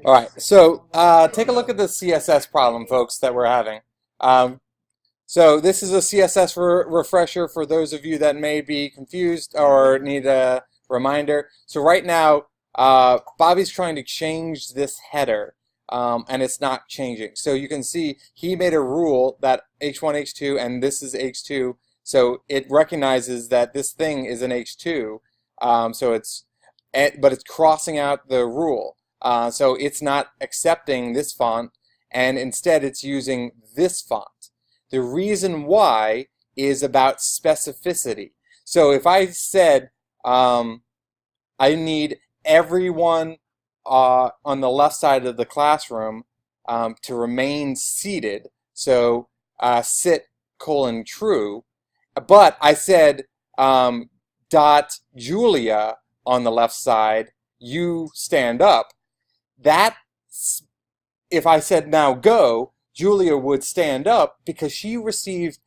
All right, so take a look at the CSS problem, folks, that we're having. Um, so this is a CSS refresher for those of you that may be confused or need a reminder. So right now, Bobby's trying to change this header, and it's not changing. So you can see he made a rule that H1, H2, and this is H2. So it recognizes that this thing is an H2. But it's crossing out the rule. So it's not accepting this font, and instead it's using this font. The reason why is about specificity. So if I said I need everyone on the left side of the classroom to remain seated, so sit :true, but I said dot Julia on the left side, you stand up. That, if I said now go, Julia would stand up because she received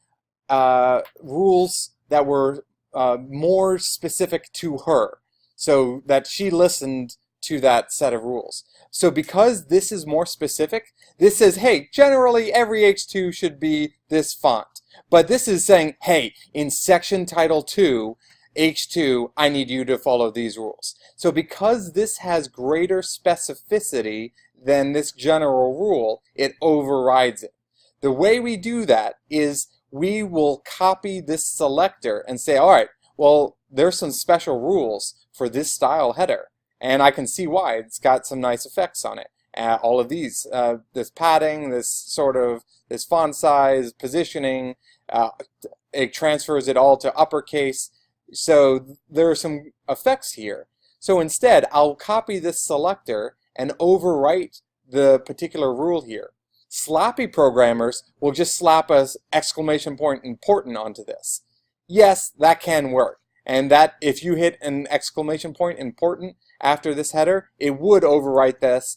rules that were more specific to her, so that she listened to that set of rules. So because this is more specific, this says, hey, generally every H2 should be this font. But this is saying, hey, in section title 2, H2, I need you to follow these rules. So because this has greater specificity than this general rule, it overrides it. The way we do that is we will copy this selector and say, all right, well, there's some special rules for this style header, and I can see why. It's got some nice effects on it. All of these, this padding, this font size, positioning, it transfers it all to uppercase. So there are some effects here. So instead, I'll copy this selector and overwrite the particular rule here. Sloppy programmers will just slap a exclamation point important onto this. Yes, that can work. And that if you hit an exclamation point important after this header, it would overwrite this.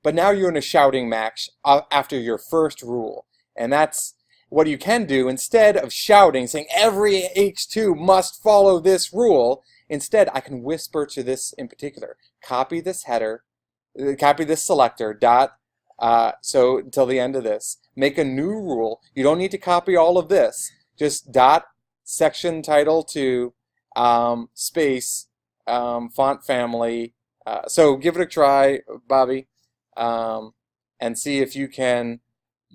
But now you're in a shouting match after your first rule. And that's what you can do. Instead of shouting, saying every H2 must follow this rule, instead I can whisper to this in particular. Copy this header, copy this selector, so until the end of this. Make a new rule. You don't need to copy all of this. Just dot section title to space font family. So give it a try, Bobby, and see if you can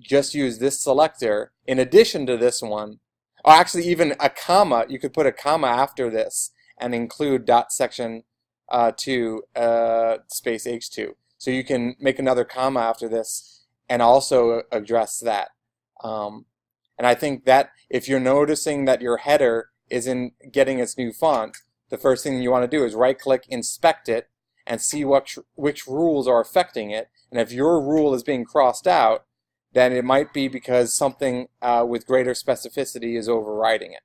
just use this selector in addition to this one, or actually even a comma. You could put a comma after this and include dot section to space H2. So you can make another comma after this and also address that. And I think that if you're noticing that your header isn't getting its new font, the first thing you want to do is right-click, inspect it, and see which rules are affecting it. And if your rule is being crossed out, then it might be because something with greater specificity is overriding it.